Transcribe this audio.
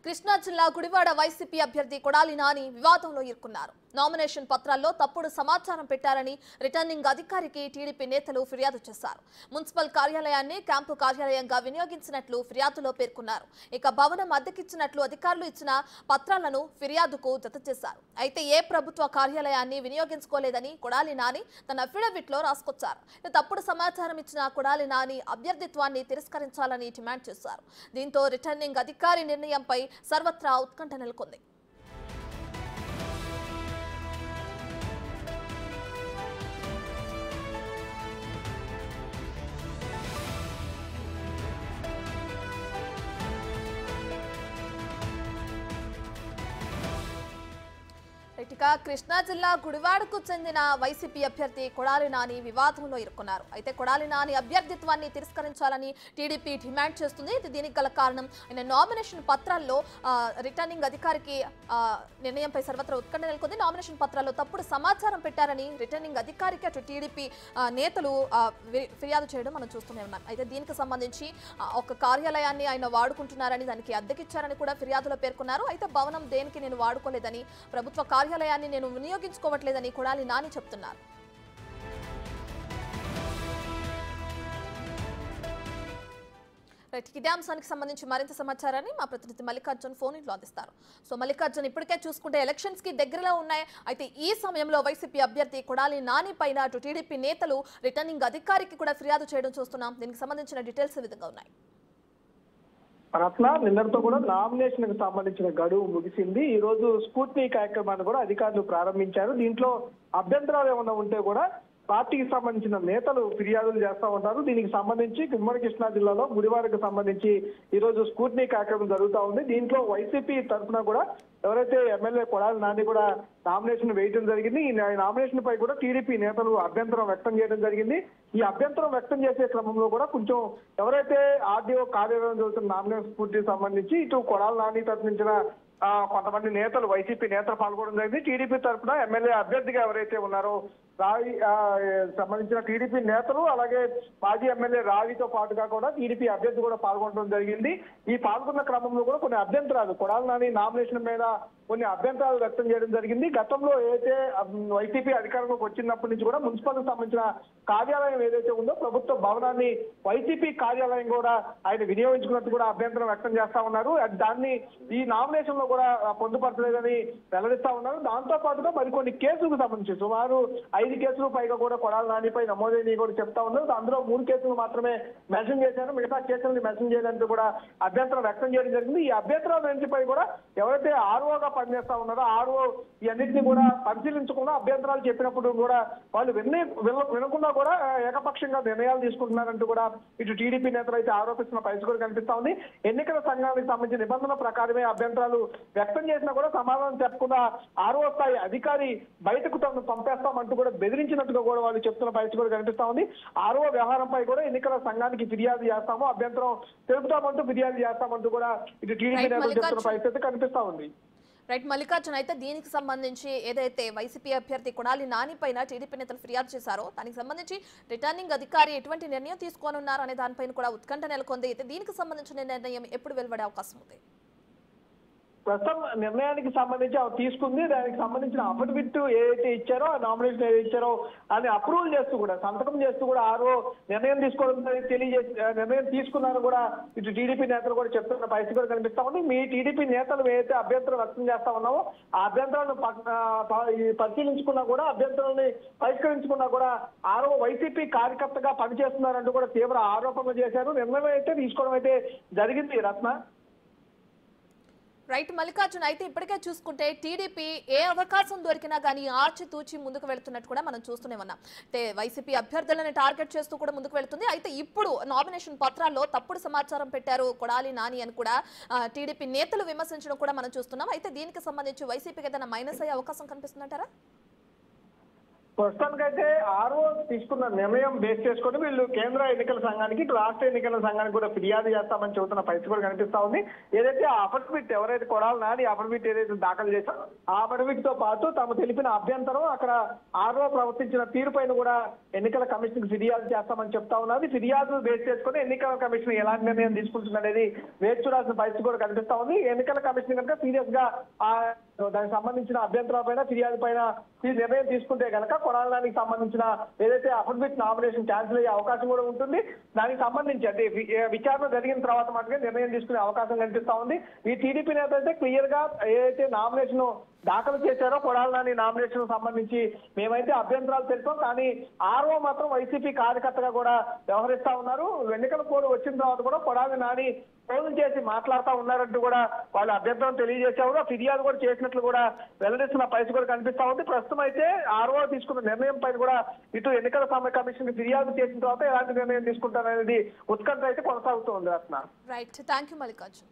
కృష్ణా జిల్లా గుడివాడ వైసీపీ అభ్యర్థి కొడాలి నాని వివాదంలో ఇరుక్కున్నారు. నామినేషన్ పత్రాల్లో తప్పుడు సమాచారం పెట్టారని రిటర్నింగ్ అధికారికి టీడీపీ నేతలు ఫిర్యాదు చేశారు. మున్సిపల్ కార్యాలయాన్ని క్యాంపు కార్యాలయంగా వినియోగించినట్లు ఫిర్యాదులో పేర్కొన్నారు. ఇక భవనం అద్దెకిచ్చినట్లు అధికారులు ఇచ్చిన పత్రాలను ఫిర్యాదుకు జతచేశారు. అయితే ఏ ప్రభుత్వ కార్యాలయాన్ని వినియోగించుకోలేదని కొడాలి నాని తన అఫిడవిట్లో రాసుకొచ్చారు. తప్పుడు సమాచారం ఇచ్చిన కొడాలి నాని అభ్యర్థిత్వాన్ని తిరస్కరించాలని డిమాండ్ చేశారు. దీంతో రిటర్నింగ్ అధికారి నిర్ణయంపై సర్వత్రా ఉత్కంఠ నెలకొంది. కృష్ణా జిల్లా గుడివాడకు చెందిన వైసీపీ అభ్యర్థి కొడాలి నాని వివాదంలో ఇరుక్కున్నారు. అయితే కొడాలి నాని అభ్యర్థిత్వాన్ని తిరస్కరించాలని టీడీపీ డిమాండ్ చేస్తుంది. దీనికి గల కారణం ఆయన నామినేషన్ పత్రాల్లో రిటర్నింగ్ అధికారికి నిర్ణయంపై సర్వత్రా ఉత్కంఠ నెలకొంది. నామినేషన్ పత్రాల్లో తప్పుడు సమాచారం పెట్టారని రిటర్నింగ్ అధికారికి అటు టీడీపీ నేతలు ఫిర్యాదు చేయడం మనం చూస్తూనే ఉన్నాం. అయితే దీనికి సంబంధించి ఒక కార్యాలయాన్ని ఆయన వాడుకుంటున్నారని, దానికి అద్దెకిచ్చారని కూడా ఫిర్యాదులో పేర్కొన్నారు. అయితే భవనం దేనికి నేను వాడుకోలేదని, ప్రభుత్వ కార్యాలయాన్ని నేను వినియోగించుకోవట్లేదని కొడాలి నాని చెప్తున్నారు. ఇదే అంశానికి సంబంధించి మరింత సమాచారాన్ని మా ప్రతినిధి మల్లికార్జున్ ఫోన్ ఇన్లో అందిస్తారు. సో మల్లికార్జున్, ఇప్పటికే చూసుకుంటే ఎలక్షన్స్ కి దగ్గరలో ఉన్నాయి. అయితే ఈ సమయంలో వైసీపీ అభ్యర్థి కొడాలి నాని పైన అటు టీడీపీ నేతలు రిటర్నింగ్ అధికారికి కూడా ఫిర్యాదు చేయడం చూస్తున్నాం. దీనికి సంబంధించిన డీటెయిల్స్ ఈ విధంగా ఉన్నాయి. రత్న, నిన్నటితో కూడా నామినేషన్ కు సంబంధించిన గడువు ముగిసింది. ఈ రోజు స్ఫూర్తి కార్యక్రమాన్ని కూడా అధికారులు ప్రారంభించారు. దీంట్లో అభ్యంతరాలు ఏమైనా ఉంటే కూడా పార్టీకి సంబంధించిన నేతలు ఫిర్యాదులు చేస్తా ఉంటారు. దీనికి సంబంధించి ఉమ్మడి కృష్ణా జిల్లాలో గుడివాడకు సంబంధించి ఈ రోజు స్కూట్నీ కార్యక్రమం జరుగుతూ ఉంది. దీంట్లో వైసీపీ తరఫున కూడా ఎవరైతే ఎమ్మెల్యే కొడాలి నాని కూడా నామినేషన్ వేయడం జరిగింది. ఈ నామినేషన్ పై కూడా టీడీపీ నేతలు అభ్యంతరం వ్యక్తం చేయడం జరిగింది. ఈ అభ్యంతరం వ్యక్తం చేసే క్రమంలో కూడా కొంచెం ఎవరైతే ఆర్డీఓ కార్యాలయం జరుగుతున్న నామినేషన్ స్ఫూర్తికి సంబంధించి ఇటు కొడాలి నాని తరఫున కొంతమంది నేతలు, వైసీపీ నేతలు పాల్గొనడం జరిగింది. టీడీపీ తరఫున ఎమ్మెల్యే అభ్యర్థిగా ఎవరైతే ఉన్నారో రావి సంబంధించిన టీడీపీ నేతలు, అలాగే మాజీ ఎమ్మెల్యే రావితో పాటుగా కూడా టీడీపీ అభ్యర్థి కూడా పాల్గొనడం జరిగింది. ఈ పాల్గొన్న క్రమంలో కూడా కొన్ని అభ్యంతరాలు, కొడాలి నాని నామినేషన్ మీద కొన్ని అభ్యంతరాలు వ్యక్తం చేయడం జరిగింది. గతంలో ఏదైతే వైసీపీ అధికారంలోకి వచ్చినప్పటి నుంచి కూడా మున్సిపల్ సంబంధించిన కార్యాలయం ఏదైతే ఉందో ప్రభుత్వ భవనాన్ని వైసీపీ కార్యాలయం కూడా ఆయన వినియోగించుకున్నట్టు కూడా అభ్యంతరం వ్యక్తం చేస్తా ఉన్నారు. దాన్ని ఈ నామినేషన్ లో కూడా పొందుపరచలేదని వెల్లడిస్తా ఉన్నారు. దాంతో పాటుగా మరికొన్ని కేసులకు సంబంధించి సుమారు 5 కేసులు పైగా కూడా కొడాలి నానిపై నమోదైనవి కూడా చెప్తా ఉన్నారు. అందులో 3 కేసులు మాత్రమే మెన్షన్ చేశారు, మిగతా కేసులను మెన్షన్ చేయడానికి కూడా అభ్యంతరం వ్యక్తం చేయడం జరిగింది. ఈ అభ్యంతరాలన్నింటిపై కూడా ఎవరైతే ఆర్ఓగా పనిచేస్తా ఉన్నారో ఆర్ఓ ఇవన్నింటినీ కూడా పరిశీలించకుండా అభ్యంతరాలు చెప్పినప్పుడు కూడా వాళ్ళు వినకుండా కూడా ఏకపక్షంగా నిర్ణయాలు తీసుకుంటున్నారంటూ కూడా ఇటు టీడీపీ నేతలు అయితే ఆరోపిస్తున్న పరిస్థితి కూడా కనిపిస్తా ఉంది. ఎన్నికల సంఘానికి సంబంధించిన నిబంధనల ప్రకారమే అభ్యంతరాలు వ్యక్తం చేసినా కూడా సమాధానం చెప్పకుండా ఆర్ఓ స్థాయి అధికారి బయటకు తమను పంపేస్తామంటూ కూడా బెదిరించినట్టుగా కూడా వాళ్ళు చెప్తున్న పరిస్థితి కూడా కనిపిస్తా ఉంది. ఆర్ఓ వ్యవహారంపై కూడా ఎన్నికల సంఘానికి ఫిర్యాదు చేస్తాము, అభ్యంతరం తెలుపుతామంటూ ఫిర్యాదు చేస్తామంటూ కూడా ఇటు టీడీపీ నేతలు చెప్తున్న పరిస్థితి కనిపిస్తా ఉంది. రైట్ మల్లికార్జున్, అయితే దీనికి సంబంధించి ఏదైతే వైసీపీ అభ్యర్థి కొడాలి నాని పైన టీడీపీ నేతలు ఫిర్యాదు చేశారో దానికి సంబంధించి రిటర్నింగ్ అధికారి ఎటువంటి నిర్ణయం తీసుకోనున్నారు అనే దానిపైన కూడా ఉత్కంఠ నెలకొంది. అయితే దీనికి సంబంధించిన నిర్ణయం ఎప్పుడు వెలువడే అవకాశం ఉంది? ప్రస్తుతం నిర్ణయానికి సంబంధించి తీసుకుంది. దానికి సంబంధించిన అఫిడవిట్ ఏదైతే ఇచ్చారో, ఆ నామినేషన్ ఏదైతే ఇచ్చారో అని అప్రూవల్ చేస్తూ కూడా, సంతకం చేస్తూ కూడా ఆరో నిర్ణయం తీసుకోవడం తెలియజేసి నిర్ణయం తీసుకున్నారని కూడా ఇటు టీడీపీ నేతలు కూడా చెప్తున్న పరిస్థితి కూడా కనిపిస్తా ఉంది. మీ టీడీపీ నేతలు ఏదైతే అభ్యంతరం వ్యక్తం చేస్తా ఉన్నామో ఆ అభ్యంతరాలను పరిశీలించుకున్నా కూడా, అభ్యంతరాన్ని పరిష్కరించుకున్నా కూడా ఆరో వైసీపీ కార్యకర్తగా పనిచేస్తున్నారంటూ కూడా తీవ్ర ఆరోపణలు చేశారు. నిర్ణయం అయితే తీసుకోవడం అయితే జరిగింది. రత్న, రైట్ మల్లికార్జున్, అయితే ఇప్పటికే చూసుకుంటే టీడీపీ ఏ అవకాశం దొరికినా కానీ ఆచితూచి ముందుకు వెళ్తున్నట్టు కూడా మనం చూస్తూనే ఉన్నాం. అంటే వైసీపీ అభ్యర్థులను టార్గెట్ చేస్తూ కూడా ముందుకు వెళ్తుంది. అయితే ఇప్పుడు నామినేషన్ పత్రాల్లో తప్పుడు సమాచారం పెట్టారు కొడాలి నాని అని కూడా టీడీపీ నేతలు విమర్శించడం కూడా మనం చూస్తున్నాం. అయితే దీనికి సంబంధించి వైసీపీకి ఏదైనా మైనస్ అయ్యే అవకాశం కనిపిస్తుందంటారా? ప్రస్తుతానికైతే ఆర్ఓ తీసుకున్న నిర్ణయం బేస్ చేసుకొని వీళ్ళు కేంద్ర ఎన్నికల సంఘానికి ఇటు రాష్ట్ర ఎన్నికల సంఘానికి కూడా ఫిర్యాదు చేస్తామని చెబుతున్న పరిస్థితి కూడా కనిపిస్తా ఉంది. ఏదైతే ఆ అఫిడవిట్ ఎవరైతే కొడాలి నాని అఫిడవిట్ ఏదైతే దాఖలు చేశారో ఆ అఫిడవిట్ తో పాటు తాము తెలిపిన అభ్యంతరం అక్కడ ఆర్ఓ ప్రవర్తించిన తీరు పైన కూడా ఎన్నికల కమిషన్ కి ఫిర్యాదు చేస్తామని చెప్తా ఉన్నది. ఫిర్యాదు బేస్ చేసుకుని ఎన్నికల కమిషన్ ఎలాంటి నిర్ణయం తీసుకుంటుంది అనేది వేచి చూడాల్సిన పరిస్థితి కూడా కనిపిస్తా ఉంది. ఎన్నికల కమిషన్ కనుక సీరియస్ గా దానికి సంబంధించిన అభ్యంతరాల పైన ఫిర్యాదు పైన నిర్ణయం తీసుకుంటే కనుక కొడాలి నానికి సంబంధించిన ఏదైతే అఫిడవిట్ నామినేషన్ క్యాన్సిల్ అయ్యే అవకాశం కూడా ఉంటుంది. దానికి సంబంధించి అంటే విచారణ జరిగిన తర్వాత మాత్రమే నిర్ణయం తీసుకునే అవకాశం కనిపిస్తా ఉంది. ఈ టీడీపీ నేత అయితే క్లియర్ గా ఏదైతే నామినేషన్ దాఖలు చేశారో కొడాలి నాని నామినేషన్ సంబంధించి మేమైతే అభ్యంతరాలు తెలిపాం, కానీ ఆర్ఓ మాత్రం వైసీపీ కార్యకర్తగా కూడా వ్యవహరిస్తా ఉన్నారు. ఎన్నికల కోడ్ వచ్చిన తర్వాత కూడా కొడాలి నాని ఫోన్ చేసి మాట్లాడుతూ ఉన్నారంటూ కూడా వాళ్ళు అభ్యంతరం తెలియజేశారు. ఫిర్యాదు కూడా చేసినట్లు కూడా వెల్లడిస్తున్న పరిస్థితి కూడా కనిపిస్తా ఉంది. ప్రస్తుతం అయితే ఆర్ఓ తీసుకున్న నిర్ణయం పైన కూడా ఇటు ఎన్నికల కమిషన్ కి ఫిర్యాదు చేసిన తర్వాత ఎలాంటి నిర్ణయం తీసుకుంటారనేది ఉత్కంఠ అయితే కొనసాగుతూ ఉంది. రత్న రైట్, థ్యాంక్ యూ మల్లికార్జున్.